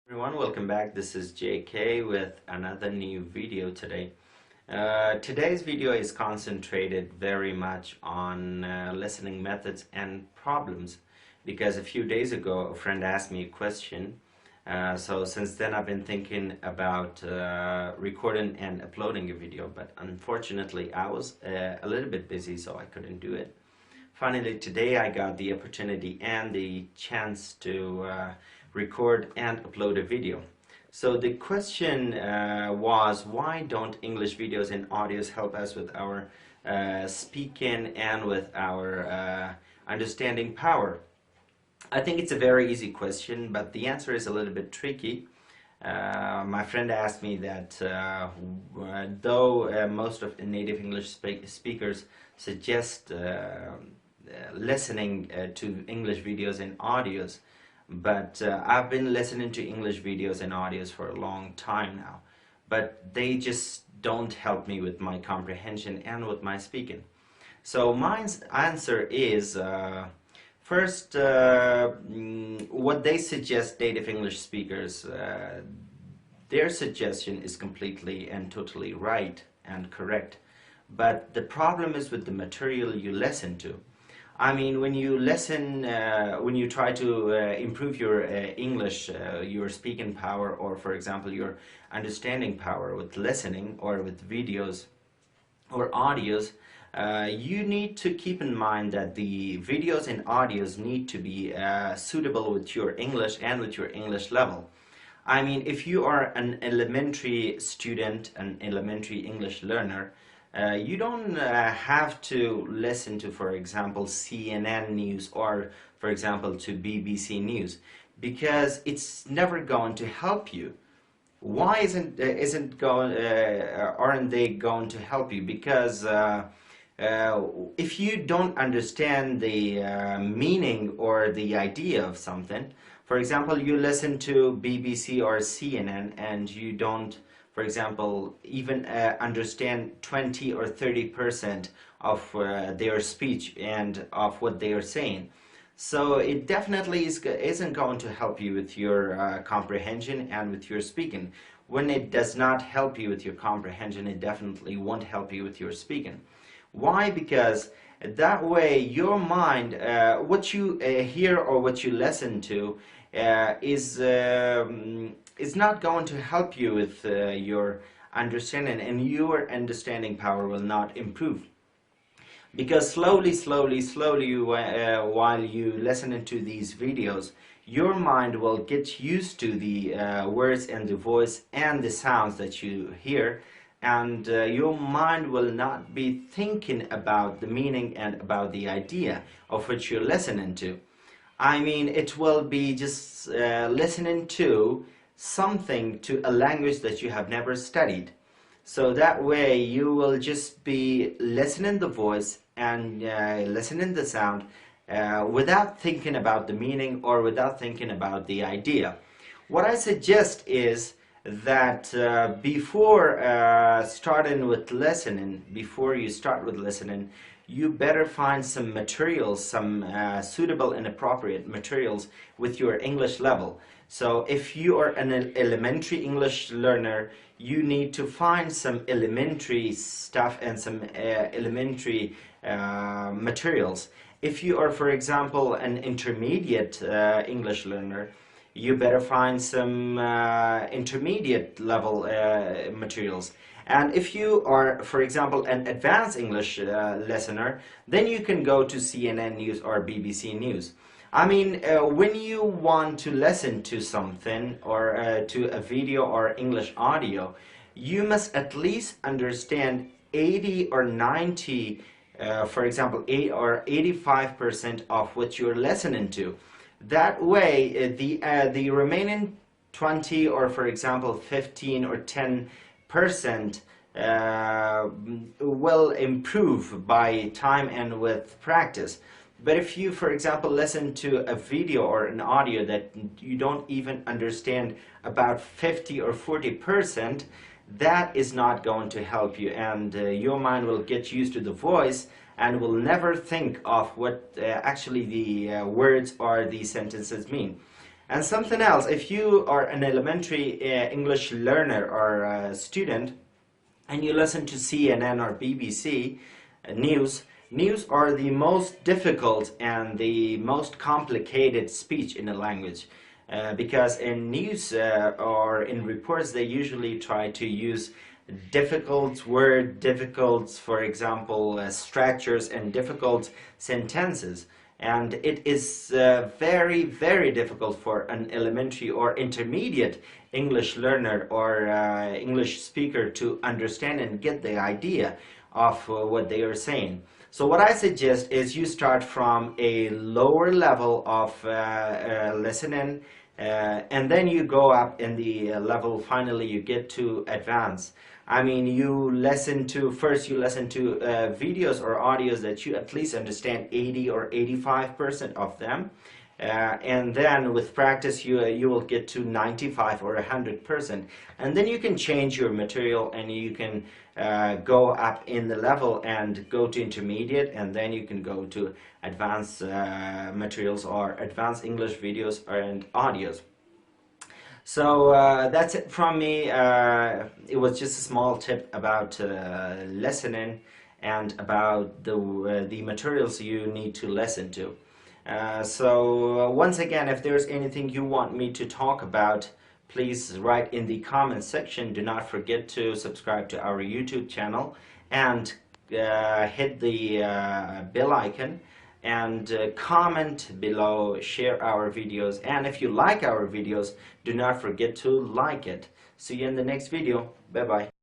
Everyone, welcome back. This is JK with another new video today. Today's video is concentrated very much on listening methods and problems because a few days ago a friend asked me a question. So since then I've been thinking about recording and uploading a video, but unfortunately I was a little bit busy, so I couldn't do it. Finally, today I got the opportunity and the chance to record and upload a video. So the question was, why don't English videos and audios help us with our speaking and with our understanding power? I think it's a very easy question, but the answer is a little bit tricky. My friend asked me that though most of the native English speakers suggest listening to English videos and audios, but I've been listening to English videos and audios for a long time now, but they just don't help me with my comprehension and with my speaking. So my answer is first, what they suggest, native English speakers, their suggestion is completely and totally right and correct, but the problem is with the material you listen to. I mean, when you listen, when you try to improve your English, your speaking power, or for example your understanding power with listening or with videos or audios, you need to keep in mind that the videos and audios need to be suitable with your English and with your English level. I mean, if you are an elementary student, an elementary English learner, you don't have to listen to, for example, CNN News or, for example, to BBC News, because it's never going to help you. Why aren't they going to help you? Because if you don't understand the meaning or the idea of something, for example, you listen to BBC or CNN and you don't, for example, even understand 20 or 30% of their speech and of what they are saying. So it definitely isn't going to help you with your comprehension and with your speaking. When it does not help you with your comprehension, it definitely won't help you with your speaking. Why? Because that way your mind, what you hear or what you listen to is not going to help you with your understanding, and your understanding power will not improve. Because slowly, while you listen to these videos, your mind will get used to the words and the voice and the sounds that you hear, and your mind will not be thinking about the meaning and about the idea of what you're listening to. I mean, it will be just listening to something, to a language that you have never studied. So that way you will just be listening the voice and listening the sound without thinking about the meaning or without thinking about the idea. What I suggest is that before starting with listening, before you start with listening, you better find some materials, some suitable and appropriate materials with your English level. So if you are an elementary English learner, you need to find some elementary stuff and some elementary materials. If you are, for example, an intermediate English learner, you better find some intermediate level materials. And if you are, for example, an advanced English listener, then you can go to CNN News or BBC News. I mean, when you want to listen to something or to a video or English audio, you must at least understand 80 or 90, for example, 8 or 85% of what you're listening to. That way, the remaining 20 or, for example, 15 or 10% will improve by time and with practice. But if you, for example, listen to a video or an audio that you don't even understand about 50 or 40%, that is not going to help you, and your mind will get used to the voice and will never think of what actually the words or the sentences mean. And something else, if you are an elementary English learner or student, and you listen to CNN or BBC news are the most difficult and the most complicated speech in a language. Because in news or in reports, they usually try to use difficult, for example, structures and difficult sentences. And it is very, very difficult for an elementary or intermediate English learner or English speaker to understand and get the idea of what they are saying. So what I suggest is you start from a lower level of listening, and then you go up in the level. Finally you get to advanced. I mean, you listen to videos or audios that you at least understand 80 or 85% of them, and then with practice you will get to 95 or 100%, and then you can change your material and you can go up in the level and go to intermediate, and then you can go to advanced materials or advanced English videos and audios. So that's it from me. It was just a small tip about listening and about the materials you need to listen to. So once again, if there's anything you want me to talk about, please write in the comment section. Do not forget to subscribe to our YouTube channel and hit the bell icon, and comment below, share our videos, and if you like our videos, do not forget to like it. See you in the next video. Bye bye.